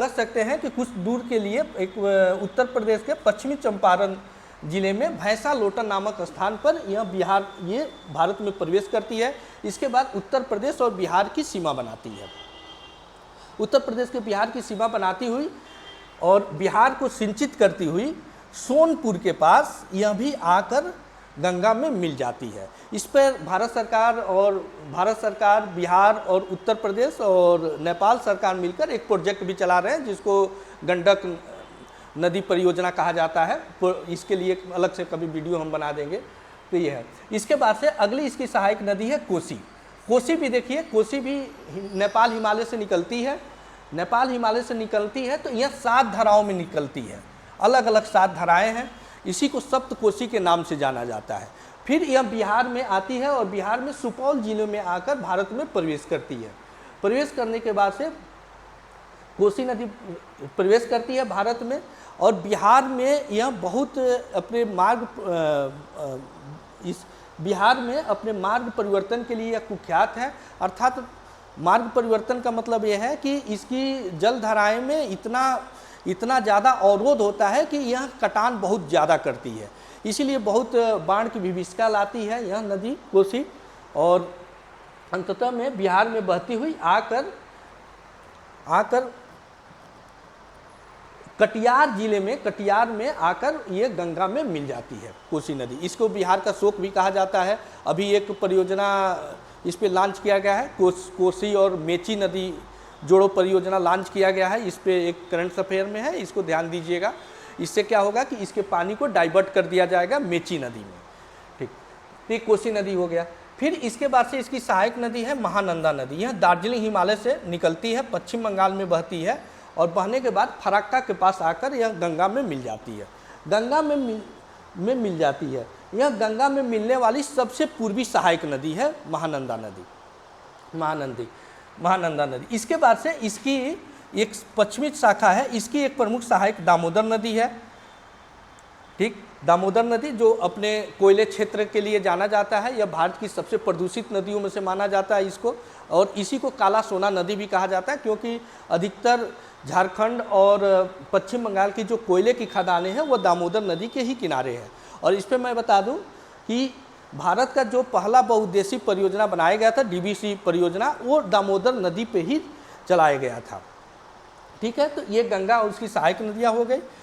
कह सकते हैं कि कुछ दूर के लिए एक उत्तर प्रदेश के पश्चिमी चंपारण जिले में भैंसा लोटन नामक स्थान पर यह बिहार ये भारत में प्रवेश करती है। इसके बाद उत्तर प्रदेश और बिहार की सीमा बनाती है। उत्तर प्रदेश के बिहार की सीमा बनाती हुई और बिहार को सिंचित करती हुई सोनपुर के पास यह भी आकर गंगा में मिल जाती है। इस पर भारत सरकार, बिहार और उत्तर प्रदेश और नेपाल सरकार मिलकर एक प्रोजेक्ट भी चला रहे हैं जिसको गंडक नदी परियोजना कहा जाता है। इसके लिए अलग से कभी वीडियो हम बना देंगे। तो ये है। इसके बाद से अगली इसकी सहायक नदी है कोसी। कोसी भी देखिए, कोसी भी नेपाल हिमालय से निकलती है। नेपाल हिमालय से निकलती है तो यह 7 धाराओं में निकलती है। अलग अलग 7 धाराएं हैं। इसी को सप्त कोसी के नाम से जाना जाता है। फिर यह बिहार में आती है और बिहार में सुपौल जिले में आकर भारत में प्रवेश करती है। प्रवेश करने के बाद से कोसी नदी प्रवेश करती है भारत में और बिहार में यह बहुत अपने बिहार में अपने मार्ग परिवर्तन के लिए यह कुख्यात है। अर्थात मार्ग परिवर्तन का मतलब यह है कि इसकी जलधाराएं में इतना ज़्यादा अवरोध होता है कि यह कटान बहुत ज़्यादा करती है। इसीलिए बहुत बाढ़ की विभीषिका लाती है यह नदी कोसी और अंततः में बिहार में बहती हुई आकर कटिहार जिले में, कटिहार में आकर ये गंगा में मिल जाती है कोसी नदी। इसको बिहार का शोक भी कहा जाता है। अभी एक परियोजना इस पे लॉन्च किया गया है, कोसी और मेची नदी जोड़ो परियोजना लॉन्च किया गया है। इस पे एक करंट अफेयर में है, इसको ध्यान दीजिएगा। इससे क्या होगा कि इसके पानी को डाइवर्ट कर दिया जाएगा मेची नदी में। ठीक, तो ये कोसी नदी हो गया। फिर इसके बाद से इसकी सहायक नदी है महानंदा नदी। यह दार्जिलिंग हिमालय से निकलती है, पश्चिम बंगाल में बहती है और बहने के बाद फराक्का के पास आकर यह गंगा में मिल जाती है। गंगा में मिल जाती है। यह गंगा में मिलने वाली सबसे पूर्वी सहायक नदी है महानंदा नदी। इसके बाद से इसकी एक पश्चिमी शाखा है। इसकी एक प्रमुख सहायक दामोदर नदी है। ठीक, दामोदर नदी जो अपने कोयले क्षेत्र के लिए जाना जाता है। यह भारत की सबसे प्रदूषित नदियों में से माना जाता है इसको, और इसी को काला सोना नदी भी कहा जाता है क्योंकि अधिकतर झारखंड और पश्चिम बंगाल की जो कोयले की खदानें हैं वो दामोदर नदी के ही किनारे हैं। और इस पर मैं बता दूं कि भारत का जो पहला बहुउद्देशीय परियोजना बनाया गया था, DBC परियोजना, वो दामोदर नदी पे ही चलाया गया था। ठीक है, तो ये गंगा और उसकी सहायक नदियाँ हो गई।